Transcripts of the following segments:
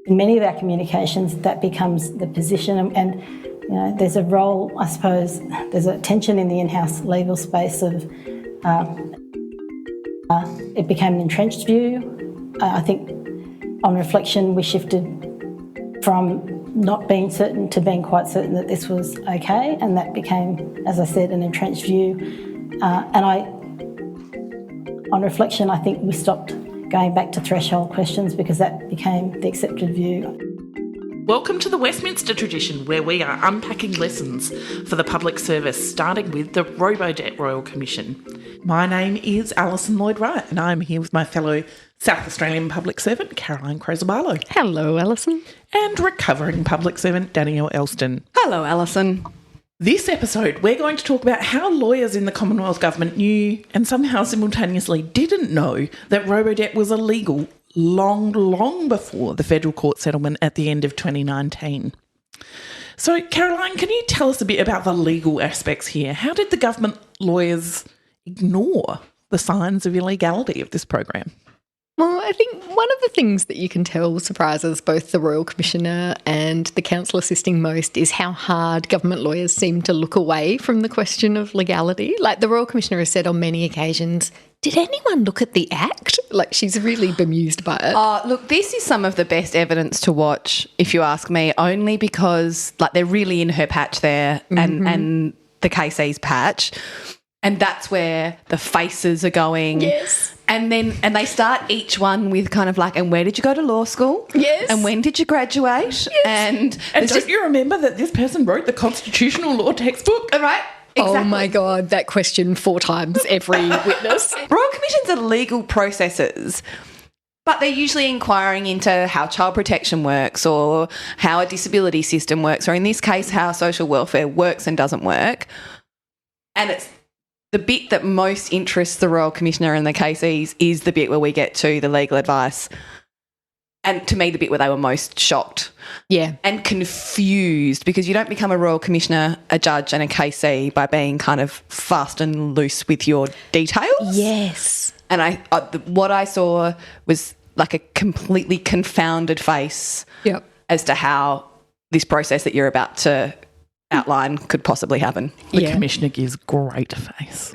In many of our communications, that becomes the position, and you know, there's a role, I suppose, there's a tension in the in-house legal space of it became an entrenched view. I think on reflection we shifted from not being certain to being quite certain that this was okay, and that became, as I said, an entrenched view. On reflection, I think we stopped going back to threshold questions because that became the accepted view. Welcome to the Westminster tradition, where we are unpacking lessons for the public service, starting with the Robodebt Royal Commission. My name is Alison Lloyd-Wright, and I'm here with my fellow South Australian public servant, Caroline Crozabarlo. Hello, Alison. And recovering public servant, Danielle Elston. Hello, Alison. This episode, we're going to talk about how lawyers in the Commonwealth Government knew and somehow simultaneously didn't know that Robodebt was illegal long before the federal court settlement at the end of 2019. So, Caroline, can you tell us a bit about the legal aspects here? How did the government lawyers ignore the signs of illegality of this program? Well, I think one of the things that you can tell surprises both the Royal Commissioner and the counsel assisting most is how hard government lawyers seem to look away from the question of legality. Like the Royal Commissioner has said on many occasions, did anyone look at the Act? Like she's really bemused by it. Look, this is some of the best evidence to watch, if you ask me, only because like they're really in her patch there and the KC's patch. And that's where the faces are going. Yes. And they start each one with kind of like, and where did you go to law school? Yes. And when did you graduate? Yes. And don't you remember that this person wrote the constitutional law textbook? Right? Exactly. Oh my God, that question 4 times every witness. Royal Commissions are legal processes, but they're usually inquiring into how child protection works or how a disability system works, or in this case, how social welfare works and doesn't work. And it's the bit that most interests the Royal Commissioner and the KCs is the bit where we get to the legal advice. And to me, the bit where they were most shocked. Yeah. And confused, because you don't become a Royal Commissioner, a judge and a KC by being kind of fast and loose with your details. Yes. And what I saw was like a completely confounded face as to how this process that you're about to outline could possibly happen. The Commissioner gives great face.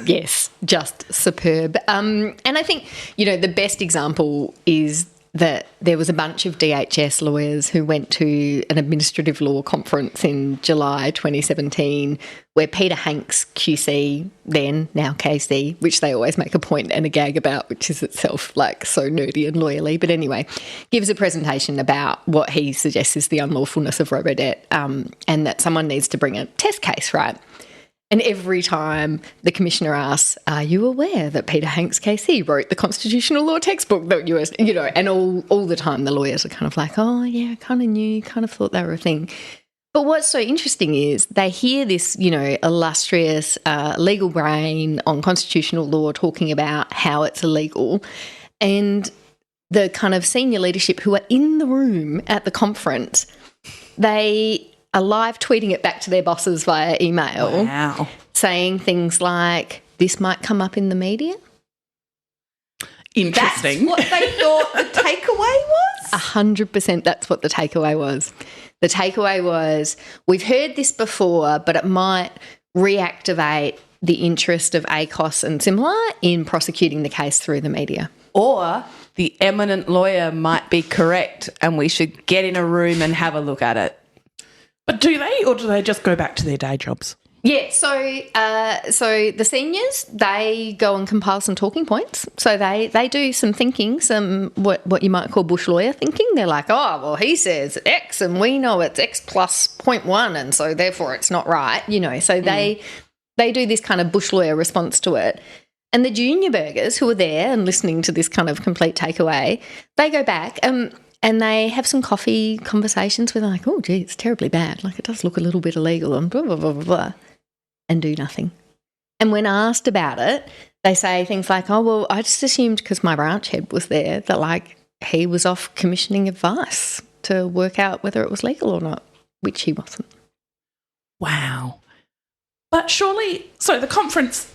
Yes, just superb. And I think, you know, the best example is that there was a bunch of DHS lawyers who went to an administrative law conference in July 2017 where Peter Hanks, QC, then, now KC, which they always make a point and a gag about, which is itself like so nerdy and lawyerly, but anyway, gives a presentation about what he suggests is the unlawfulness of Robodebt and that someone needs to bring a test case, right? And every time the Commissioner asks, are you aware that Peter Hanks KC wrote the constitutional law textbook that you know, and all the time the lawyers are kind of like, oh, yeah, I kind of knew, kind of thought they were a thing. But what's so interesting is they hear this, you know, illustrious legal brain on constitutional law talking about how it's illegal, and the kind of senior leadership who are in the room at the conference, they are live tweeting it back to their bosses via email, saying things like, this might come up in the media. Interesting. That's what they thought the takeaway was? 100% that's what the takeaway was. The takeaway was, we've heard this before, but it might reactivate the interest of ACOS and similar in prosecuting the case through the media. Or the eminent lawyer might be correct and we should get in a room and have a look at it. But do they, or do they just go back to their day jobs? Yeah, so the seniors, they go and compile some talking points. So they do some thinking, some what you might call bush lawyer thinking. They're like, oh, well, he says X and we know it's X plus 0.1 and so therefore it's not right, you know. So they do this kind of bush lawyer response to it. And the junior burgers who are there and listening to this kind of complete takeaway, they go back and they have some coffee conversations where they're like, oh, gee, it's terribly bad. Like, it does look a little bit illegal and blah, blah, blah, blah, blah, and do nothing. And when asked about it, they say things like, oh, well, I just assumed because my branch head was there that, like, he was off commissioning advice to work out whether it was legal or not, which he wasn't. Wow. But surely, so the conference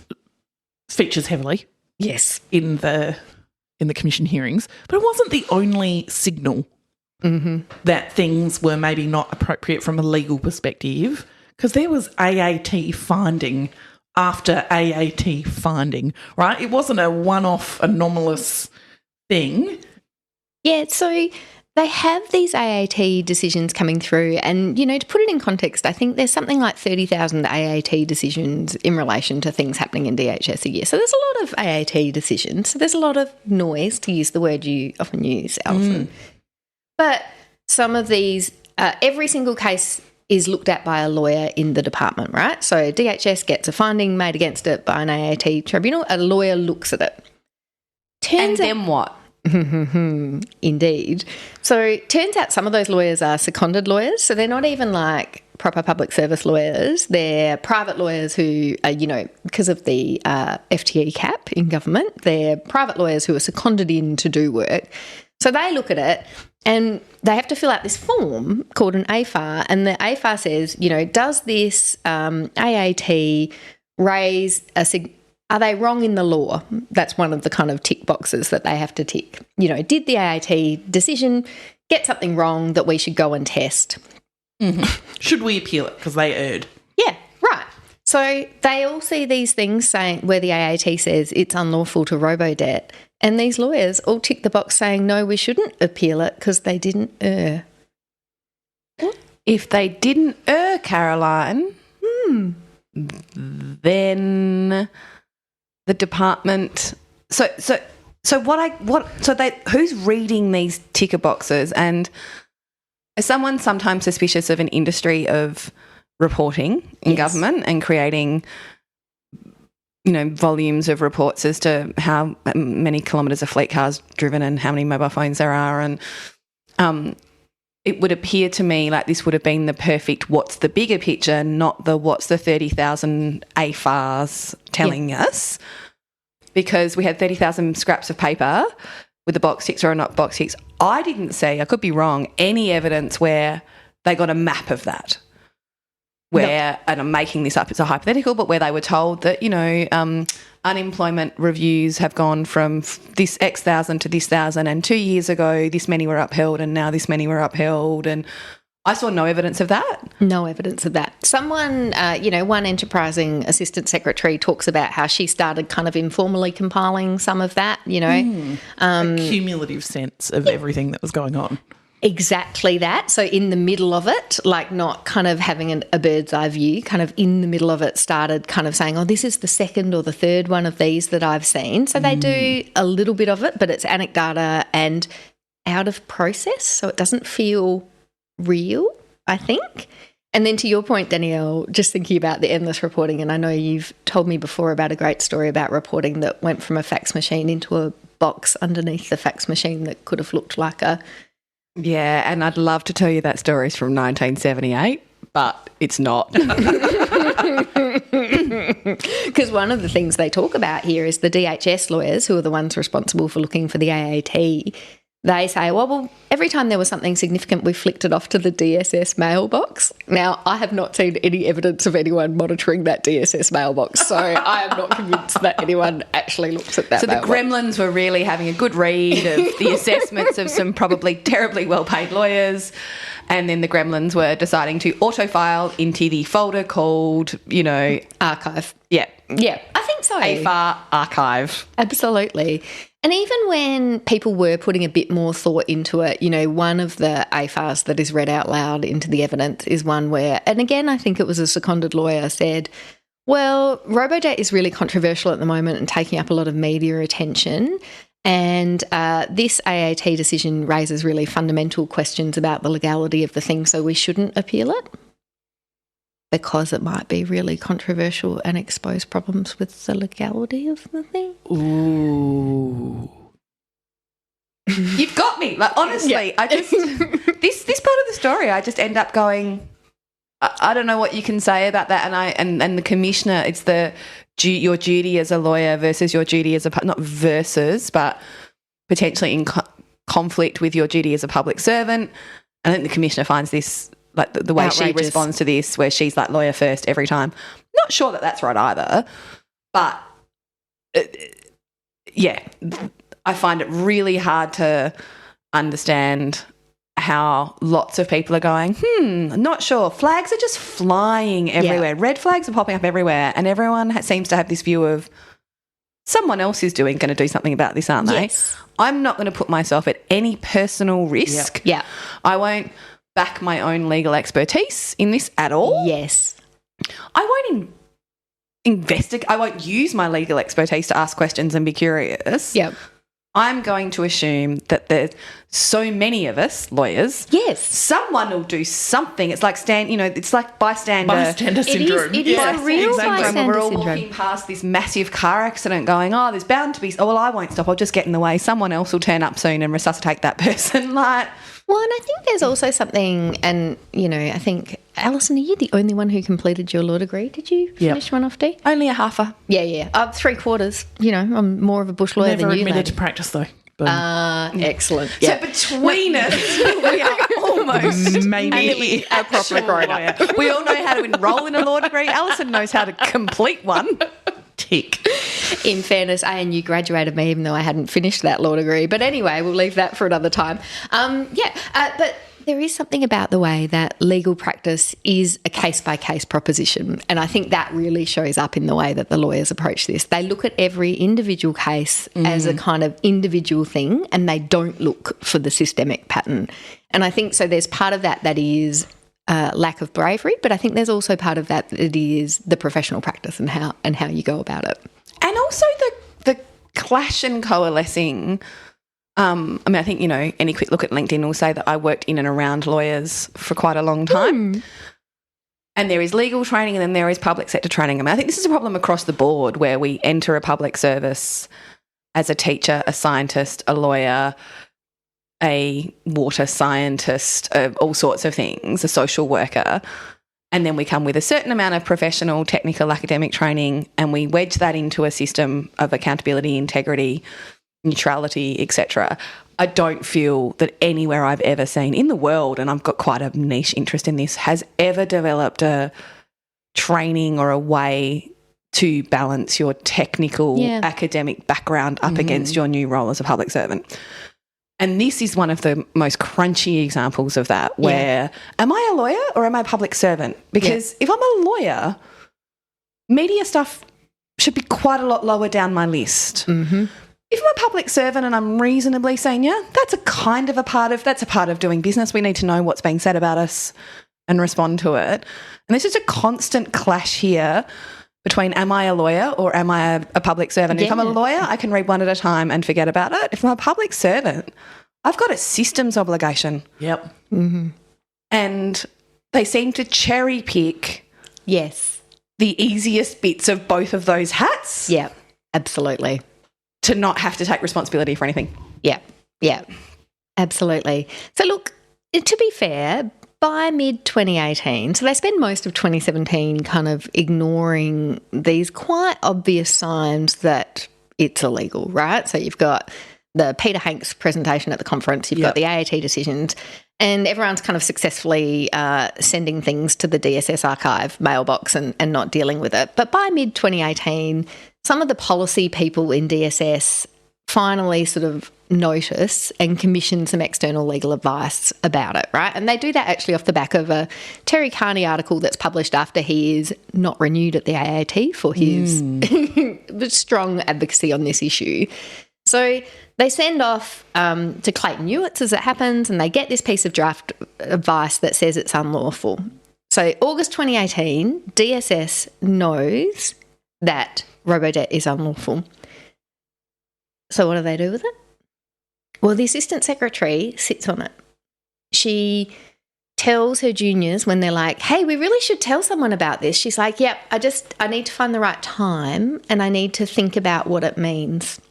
features heavily. Yes. In the commission hearings, but it wasn't the only signal that things were maybe not appropriate from a legal perspective, because there was AAT finding after AAT finding, right? It wasn't a one-off anomalous thing. Yeah, so they have these AAT decisions coming through, and, you know, to put it in context, I think there's something like 30,000 AAT decisions in relation to things happening in DHS a year. So there's a lot of AAT decisions. So there's a lot of noise, to use the word you often use, Alison. But some of these, every single case is looked at by a lawyer in the department, right? So DHS gets a finding made against it by an AAT tribunal. A lawyer looks at it. And then what? Indeed. So turns out some of those lawyers are seconded lawyers. So they're not even like proper public service lawyers. They're private lawyers who are, you know, because of the FTE cap in government, they're private lawyers who are seconded in to do work. So they look at it and they have to fill out this form called an AFAR. And the AFAR says, you know, does this AAT raise are they wrong in the law? That's one of the kind of tick boxes that they have to tick. You know, did the AAT decision get something wrong that we should go and test? Should we appeal it because they erred? Yeah, right. So they all see these things saying where the AAT says it's unlawful to Robodebt, and these lawyers all tick the box saying, no, we shouldn't appeal it because they didn't err. If they didn't err, Caroline, then the department. Who's reading these ticker boxes? And is someone sometimes suspicious of an industry of reporting in government and creating, you know, volumes of reports as to how many kilometres a fleet car's driven and how many mobile phones there are, and it would appear to me like this would have been the perfect what's the bigger picture, not the what's the 30,000 AFARs telling us, because we had 30,000 scraps of paper with a box ticks or a not box ticks. I didn't see, I could be wrong, any evidence where they got a map of that. Where, and I'm making this up, it's a hypothetical, but where they were told that, you know, unemployment reviews have gone from this X thousand to this thousand, and 2 years ago this many were upheld and now this many were upheld, and I saw no evidence of that. No evidence of that. Someone, you know, one enterprising assistant secretary talks about how she started kind of informally compiling some of that, you know. A cumulative sense of everything that was going on. Exactly that. So in the middle of it, like not kind of having a bird's eye view, kind of in the middle of it started kind of saying, oh, this is the second or the third one of these that I've seen. So they do a little bit of it, but it's anecdata and out of process. So it doesn't feel real, I think. And then to your point, Danielle, just thinking about the endless reporting, and I know you've told me before about a great story about reporting that went from a fax machine into a box underneath the fax machine that could have looked like a... Yeah, and I'd love to tell you that story's from 1978, but it's not. Because one of the things they talk about here is the DHS lawyers, who are the ones responsible for looking for the AAT. They say, well, every time there was something significant, we flicked it off to the DSS mailbox. Now, I have not seen any evidence of anyone monitoring that DSS mailbox, so I am not convinced that anyone actually looks at that mailbox. The Gremlins were really having a good read of the assessments of some probably terribly well-paid lawyers, and then the Gremlins were deciding to auto-file into the folder called, you know... Archive. Yeah. Yeah, I think so. AFAR Archive. Absolutely. And even when people were putting a bit more thought into it, you know, one of the AFARs that is read out loud into the evidence is one where, and again, I think it was a seconded lawyer said, well, Robodebt is really controversial at the moment and taking up a lot of media attention. And this AAT decision raises really fundamental questions about the legality of the thing, so we shouldn't appeal it because it might be really controversial and expose problems with the legality of the thing. Ooh. You've got me. Like, honestly, Yeah. I just... this part of the story, I just end up going, I don't know what you can say about that. And the commissioner, it's your duty as a lawyer versus your duty as not versus, but potentially in conflict with your duty as a public servant. I think the commissioner finds this, like the way she responds to this, where she's like lawyer first every time. Not sure that that's right either, but yeah, I find it really hard to understand how lots of people are going, not sure. Flags are just flying everywhere. Red flags are popping up everywhere, and everyone seems to have this view of someone else is going to do something about this, aren't they? Yes. I'm not going to put myself at any personal risk. Yeah. I won't back my own legal expertise in this at all. Yes. I won't investigate. I won't use my legal expertise to ask questions and be curious. Yep. I'm going to assume that there's so many of us lawyers. Yes. Someone will do something. It's like it's like bystander syndrome. It is a real bystander We're all syndrome. walking past this massive car accident going, oh, there's bound to be, oh, well, I won't stop. I'll just get in the way. Someone else will turn up soon and resuscitate that person. Like, Well, and I think there's also something, and, I think, Alison, are you the only one who completed your law degree? Did you finish one off, Dee? only a halfer. Yeah. 3/4. I'm more of a bush lawyer Never than you, admitted lady. to practice though. Excellent. So between us, we are almost Maybe a proper grown-up. We all know how to enrol in a law degree. Alison knows how to complete one. tick. In fairness, ANU graduated me even though I hadn't finished that law degree. But anyway, we'll leave that for another time. But there is something about the way that legal practice is a case-by-case proposition, and I think that really shows up in the way that the lawyers approach this. They look at every individual case as a kind of individual thing, and they don't look for the systemic pattern. And I think so there's part of that is lack of bravery, but I think there's also part of that is the professional practice and how you go about it. And also the clash and coalescing. I think, any quick look at LinkedIn will say that I worked in and around lawyers for quite a long time. And there is legal training and then there is public sector training. I think this is a problem across the board where we enter a public service as a teacher, a scientist, a lawyer, a water scientist, all sorts of things, a social worker. And then we come with a certain amount of professional, technical, academic training and we wedge that into a system of accountability, integrity, neutrality, etc. I don't feel that anywhere I've ever seen in the world, and I've got quite a niche interest in this, has ever developed a training or a way to balance your technical academic background up against your new role as a public servant. And this is one of the most crunchy examples of that where am I a lawyer or am I a public servant? Because if I'm a lawyer, media stuff should be quite a lot lower down my list. Mm-hmm. If I'm a public servant and I'm reasonably senior, that's a part of doing business. We need to know what's being said about us and respond to it. And there's just a constant clash here between am I a lawyer or am I a public servant? Yeah. If I'm a lawyer, I can read one at a time and forget about it. If I'm a public servant, I've got a systems obligation. Yep. Mm-hmm. And they seem to cherry pick the easiest bits of both of those hats. Yeah, absolutely. To not have to take responsibility for anything. Yeah, absolutely. So look, to be fair, by mid-2018, so they spend most of 2017 kind of ignoring these quite obvious signs that it's illegal, right? So you've got the Peter Hanks presentation at the conference, you've got the AAT decisions, and everyone's kind of successfully sending things to the DSS archive mailbox and not dealing with it. But by mid-2018, some of the policy people in DSS finally sort of notice and commission some external legal advice about it, right? And they do that actually off the back of a Terry Kaurna article that's published after he is not renewed at the AAT for his strong advocacy on this issue. So they send off to Clayton Ewitts as it happens, and they get this piece of draft advice that says it's unlawful. So August 2018, DSS knows that Robodebt is unlawful. So what do they do with it? Well, the Assistant Secretary sits on it. She tells her juniors when they're like, hey, we really should tell someone about this. She's like, yep, I need to find the right time and I need to think about what it means.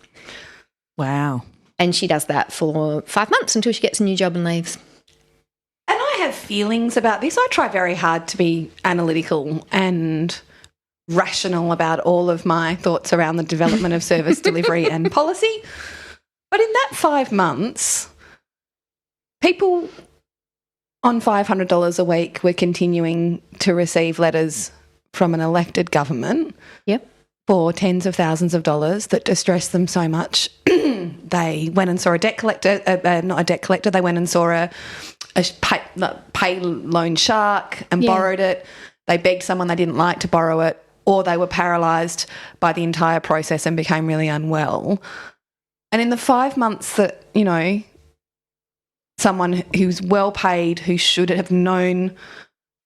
Wow. And she does that for 5 months until she gets a new job and leaves. And I have feelings about this. I try very hard to be analytical and rational about all of my thoughts around the development of service delivery and policy. But in that 5 months, people on $500 a week were continuing to receive letters from an elected government for tens of thousands of dollars that distressed them so much. They went and saw a debt collector, not a debt collector, they went and saw a pay loan shark and borrowed it. They begged someone they didn't like to borrow it, or they were paralysed by the entire process and became really unwell. And in the 5 months that, you know, someone who's well paid, who should have known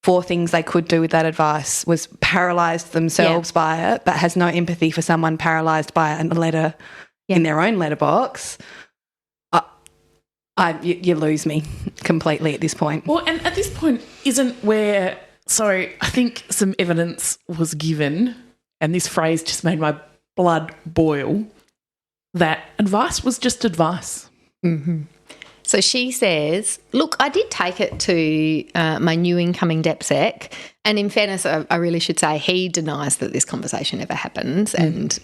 4 things they could do with that advice, was paralysed themselves by it, but has no empathy for someone paralysed by a letter in their own letterbox, you lose me completely at this point. Well, and at this point isn't where... So I think some evidence was given, and this phrase just made my blood boil, that advice was just advice. Mm-hmm. So she says, look, I did take it to my new incoming DepSec, and in fairness, I really should say he denies that this conversation ever happened, and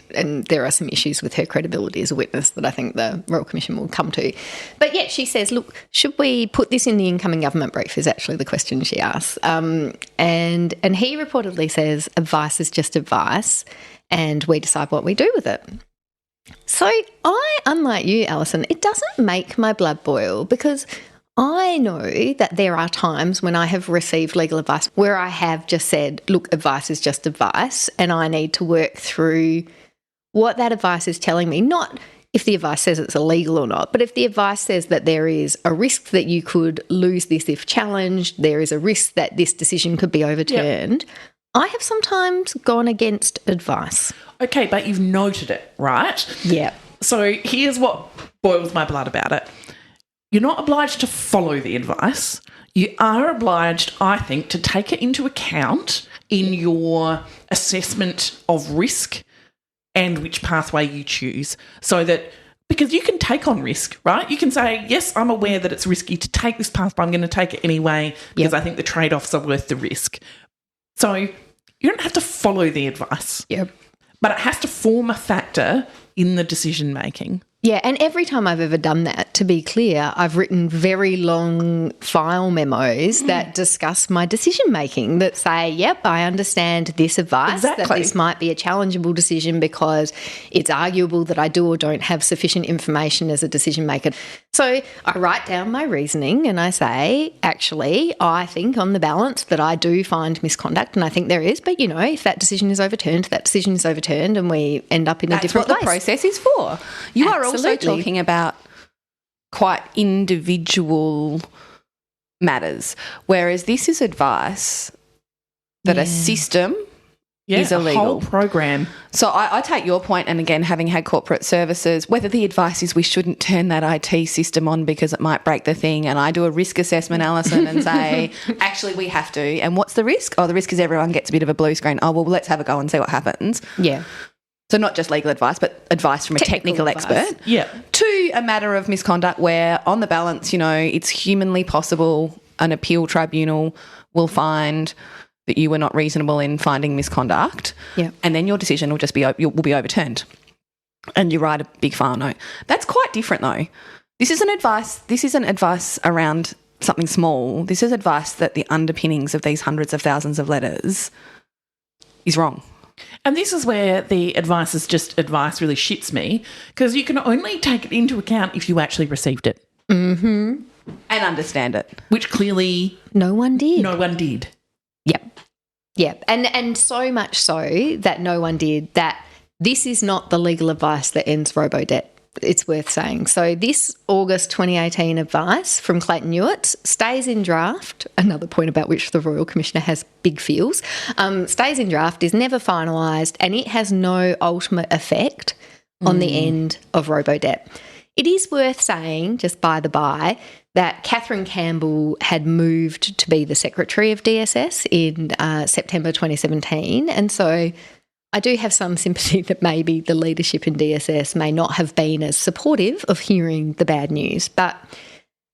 there are some issues with her credibility as a witness that I think the Royal Commission will come to. But yet she says, look, should we put this in the incoming government brief is actually the question she asks. And he reportedly says advice is just advice and we decide what we do with it. So unlike you, Alison, it doesn't make my blood boil because I know that there are times when I have received legal advice where I have just said, look, advice is just advice, and I need to work through what that advice is telling me, not if the advice says it's illegal or not, but if the advice says that there is a risk that you could lose this if challenged, there is a risk that this decision could be overturned. Yep. I have sometimes gone against advice. Okay, but you've noted it, right? Yeah. So here's what boils my blood about it. You're not obliged to follow the advice. You are obliged, I think, to take it into account in your assessment of risk and which pathway you choose. So that, because you can take on risk, right? You can say, yes, I'm aware that it's risky to take this path, but I'm going to take it anyway because I think the trade-offs are worth the risk. So you don't have to follow the advice. Yep. But it has to form a factor in the decision making. Yeah, and every time I've ever done that, to be clear, I've written very long file memos that discuss my decision-making that say, yep, I understand this advice, that this might be a challengeable decision because it's arguable that I do or don't have sufficient information as a decision-maker. So I write down my reasoning and I say, actually, I think on the balance that I do find misconduct, and I think there is, but, you know, if that decision is overturned, that decision is overturned and we end up in a different place. That's what the process is for. You are also talking about quite individual matters, whereas this is advice that a system is illegal. A whole program. So I take your point, and again, having had corporate services, whether the advice is we shouldn't turn that IT system on because it might break the thing, and I do a risk assessment, Alison, and say, actually, we have to. And what's the risk? Oh, the risk is everyone gets a bit of a blue screen. Oh, well, let's have a go and see what happens. Yeah. So not just legal advice, but advice from a technical expert. Yeah. To a matter of misconduct where, on the balance, you know, it's humanly possible an appeal tribunal will find that you were not reasonable in finding misconduct, and then your decision will just be will be overturned, and you write a big file note. That's quite different, though. This isn't advice around something small. This is advice that the underpinnings of these hundreds of thousands of letters is wrong. And this is where the advice is just advice really shits me, because you can only take it into account if you actually received it. Mm-hmm. And understand it. Which clearly... No one did. Yep. Yep. And so much so that no one did, that this is not the legal advice that ends Robodebt. It's worth saying. So this August 2018 advice from Clayton Ewart stays in draft, another point about which the Royal Commissioner has big feels, stays in draft, is never finalised, and it has no ultimate effect on the end of Robodebt. It is worth saying, just by the by, that Catherine Campbell had moved to be the Secretary of DSS in September 2017, and so I do have some sympathy that maybe the leadership in DSS may not have been as supportive of hearing the bad news. But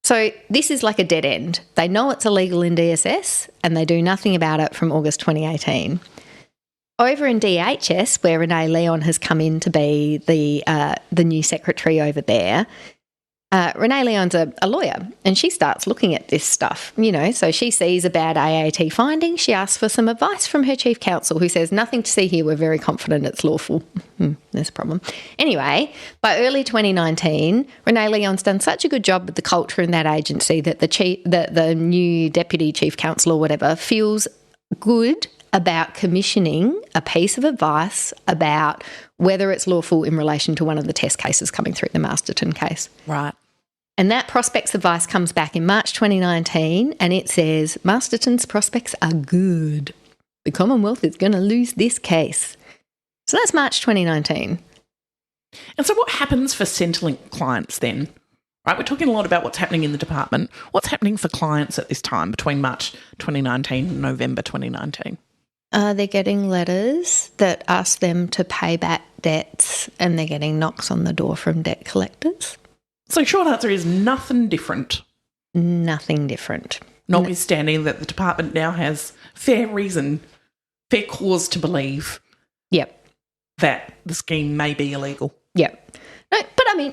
so this is like a dead end. They know it's illegal in DSS and they do nothing about it from August 2018. Over in DHS, where Renee Leon has come in to be the new secretary over there, Renee Leon's a lawyer, and she starts looking at this stuff, so she sees a bad AAT finding. She asks for some advice from her chief counsel, who says, nothing to see here, we're very confident it's lawful. There's a problem. Anyway, by early 2019, Renee Leon's done such a good job with the culture in that agency that the new deputy chief counsel or whatever feels good about commissioning a piece of advice about whether it's lawful in relation to one of the test cases coming through, the Masterton case. Right. And that prospects advice comes back in March 2019, and it says, Masterton's prospects are good. The Commonwealth is going to lose this case. So that's March 2019. And so what happens for Centrelink clients then? Right, we're talking a lot about what's happening in the department. What's happening for clients at this time between March 2019 and November 2019? They're getting letters that ask them to pay back debts, and they're getting knocks on the door from debt collectors. So short answer is nothing different. Nothing different. Notwithstanding that the department now has fair cause to believe that the scheme may be illegal. Yep. No, but I mean,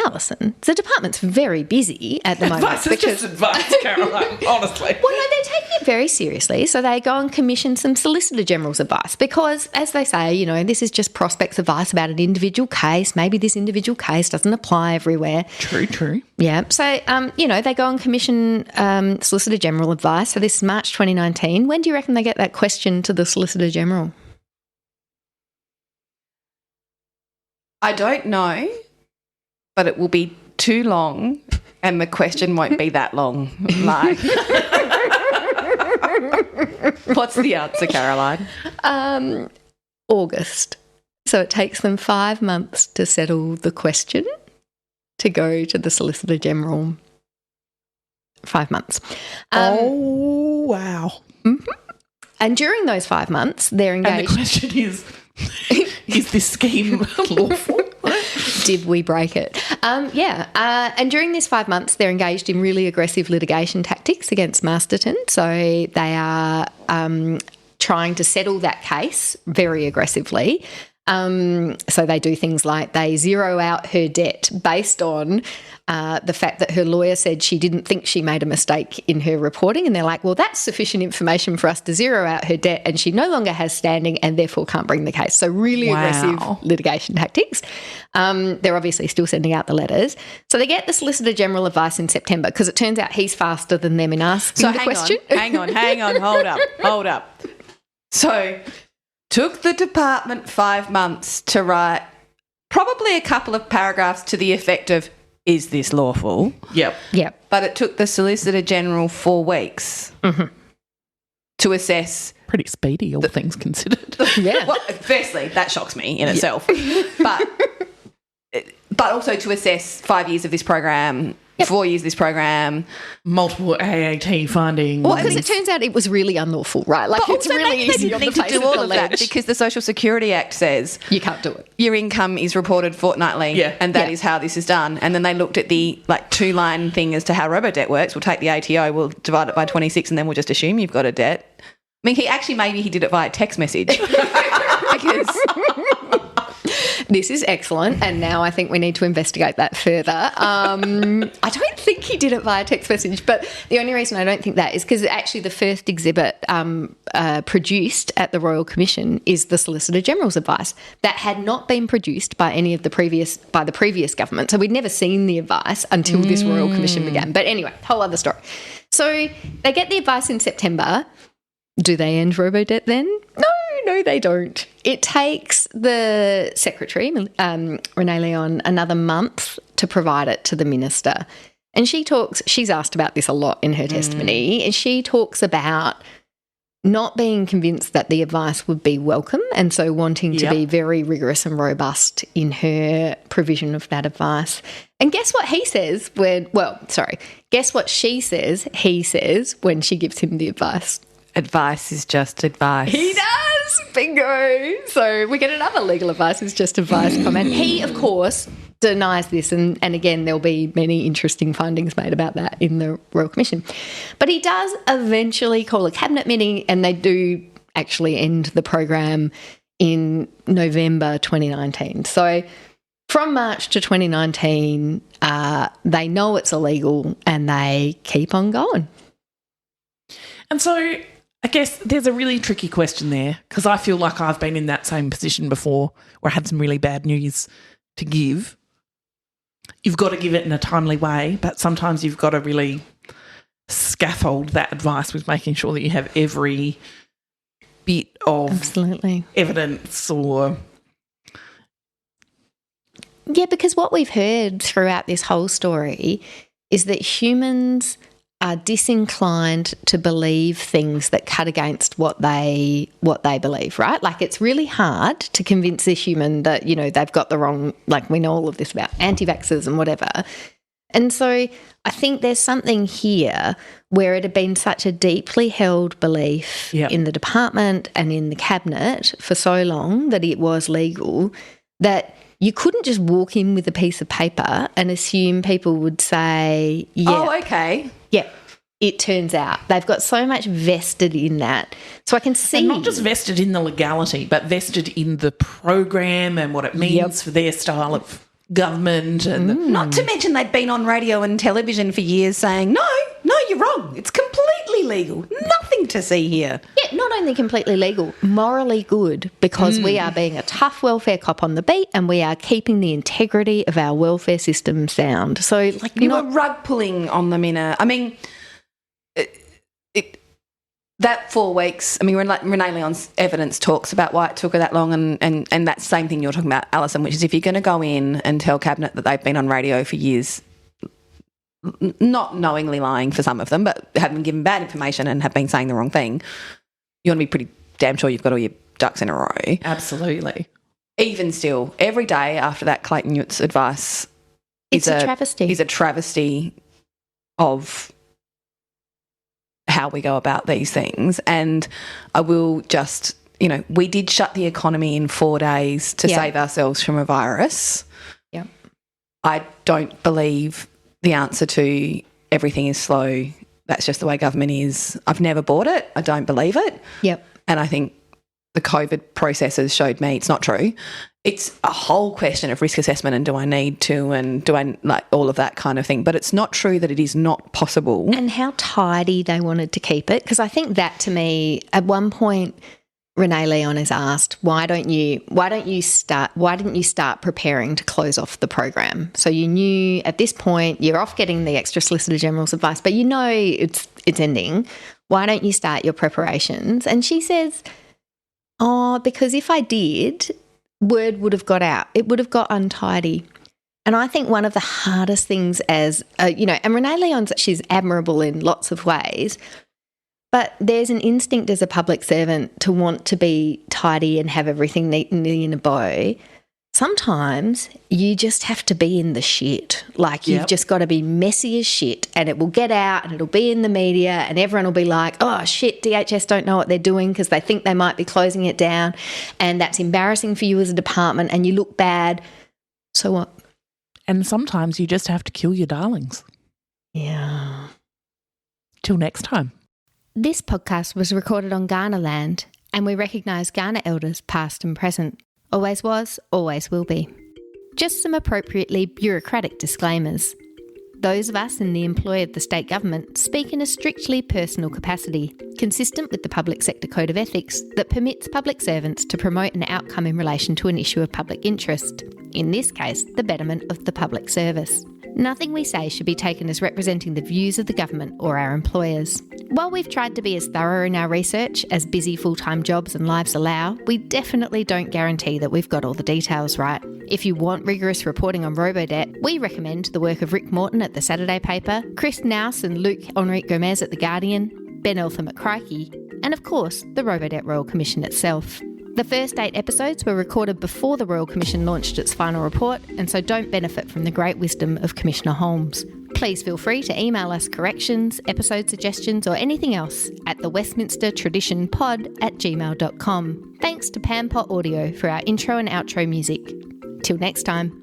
Alison, the department's very busy at the moment. Advice is just advice, Caroline, honestly. Well, no, they're taking it very seriously. So they go and commission some Solicitor General's advice because, as they say, this is just prospects advice about an individual case. Maybe this individual case doesn't apply everywhere. True. Yeah. So, they go and commission Solicitor General advice. So this is March 2019. When do you reckon they get that question to the Solicitor General? I don't know, but it will be too long and the question won't be that long. Like, what's the answer, Caroline? August. So it takes them 5 months to settle the question to go to the Solicitor General. 5 months. Oh, wow. Mm-hmm. And during those 5 months, they're engaged. And the question is this scheme lawful? Did we break it? And during these 5 months, they're engaged in really aggressive litigation tactics against Masterton. So they are trying to settle that case very aggressively. So they do things like they zero out her debt based on the fact that her lawyer said she didn't think she made a mistake in her reporting, and they're like, well, that's sufficient information for us to zero out her debt, and she no longer has standing and therefore can't bring the case. So really aggressive litigation tactics. They're obviously still sending out the letters. So they get the Solicitor General advice in September because it turns out he's faster than them in asking the question. Hang on, hold up. So took the department 5 months to write probably a couple of paragraphs to the effect of, is this lawful? Yep. But it took the Solicitor General 4 weeks to assess. Pretty speedy, all things considered. Yeah. Well, firstly, that shocks me in itself. But also to assess 5 years of this program, 4 years of this program. Multiple AAT findings. Well, because it turns out it was really unlawful, right? Like, But it's also really maybe easy they on didn't the need face to do of all the of that ledge. because the Social Security Act says You can't do it. your income is reported fortnightly and that is how this is done. And then they looked at the 2-line thing as to how Robodebt works. We'll take the ATO, we'll divide it by 26 and then we'll just assume you've got a debt. I mean, maybe he did it via text message. Because This is excellent, and now I think we need to investigate that further. I don't think he did it via text message, but the only reason I don't think that is because actually the first exhibit produced at the Royal Commission is the Solicitor General's advice that had not been produced by any of the previous government. So we'd never seen the advice until this Royal Commission began. But anyway, whole other story. So they get the advice in September. Do they end Robodebt then? No, they don't. It takes the Secretary, Renee Leon, another month to provide it to the Minister. And she's asked about this a lot in her testimony, and she talks about not being convinced that the advice would be welcome, and so wanting to be very rigorous and robust in her provision of that advice. And guess what he says guess what she says he says when she gives him the advice? advice is just advice. He does! Bingo! So we get another legal advice is just advice comment. He, of course, denies this, and again, there'll be many interesting findings made about that in the Royal Commission. But he does eventually call a cabinet meeting, and they do actually end the program in November 2019. So From March to 2019, they know it's illegal and they keep on going. And so I guess there's a really tricky question there, because I feel like I've been in that same position before where I had some really bad news to give. You've got to give it in a timely way, but sometimes you've got to really scaffold that advice with making sure that you have every bit of Absolutely. evidence or... Yeah, because what we've heard throughout this whole story is that humans are disinclined to believe things that cut against what they believe, right? Like, it's really hard to convince a human that, you know, they've got the wrong, like, we know all of this about anti-vaxxers and whatever. And so I think there's something here where it had been such a deeply held belief in the department and in the cabinet for so long that it was legal, that you couldn't just walk in with a piece of paper and assume people would say, Oh, okay. Yeah, it turns out. They've got so much vested in that. So I can see... And not just vested in the legality, but vested in the program and what it means for their style of government. And Not to mention they'd been on radio and television for years saying, no, you're wrong. It's completely legal. Nothing to see here. Yeah, not only completely legal, morally good, because we are being a tough welfare cop on the beat and we are keeping the integrity of our welfare system sound. So, like, You were rug pulling on them in a... I mean, that 4 weeks, I mean, Renee Leon's evidence talks about why it took her that long, and that same thing you're talking about, Alison, which is if you're going to go in and tell Cabinet that they've been on radio for years, not knowingly lying for some of them, but have been given bad information and have been saying the wrong thing, you want to be pretty damn sure you've got all your ducks in a row. absolutely. Even still, every day after that Clayton Utz advice it's a travesty. is a travesty of how we go about these things. And I will just, you know, we did shut the economy in 4 days to save ourselves from a virus. Yeah. I don't believe the answer to everything is slow. That's just the way government is. I've never bought it. I don't believe it. Yep. And I think the COVID processes showed me it's not true. It's a whole question of risk assessment and do I need to and do I like all of that kind of thing. But it's not true that it is not possible. And how tidy they wanted to keep it, because I think that, to me, at one point Renee Leon is asked, why didn't you start preparing to close off the program? So you knew at this point you're off getting the extra Solicitor General's advice, but you know it's ending. Why don't you start your preparations? And she says, because if I did, word would have got out. It would have got untidy. And I think one of the hardest things and Renee Leon's, she's admirable in lots of ways, but there's an instinct as a public servant to want to be tidy and have everything neatly in a bow. Sometimes you just have to be in the shit. Like, you've just got to be messy as shit, and it will get out and it'll be in the media and everyone will be like, oh shit, DHS don't know what they're doing because they think they might be closing it down, and that's embarrassing for you as a department and you look bad. So what? And sometimes you just have to kill your darlings. Yeah. Till next time. This podcast was recorded on Kaurna land, and we recognise Kaurna elders past and present. Always was, always will be. Just some appropriately bureaucratic disclaimers. Those of us in the employ of the state government speak in a strictly personal capacity, consistent with the Public Sector Code of Ethics that permits public servants to promote an outcome in relation to an issue of public interest, in this case, the betterment of the public service. Nothing we say should be taken as representing the views of the government or our employers. While we've tried to be as thorough in our research as busy full-time jobs and lives allow, we definitely don't guarantee that we've got all the details right. If you want rigorous reporting on Robodebt, we recommend the work of Rick Morton at the Saturday paper, Chris Nouse and Luc Henrique Gomez at the Guardian, Ben Eltham at Crikey, and of course, the Robodebt Royal Commission itself. The first 8 episodes were recorded before the Royal Commission launched its final report, and so don't benefit from the great wisdom of Commissioner Holmes. Please feel free to email us corrections, episode suggestions, or anything else at thewestminstertraditionpod@gmail.com. Thanks to Pampot Audio for our intro and outro music. Till next time.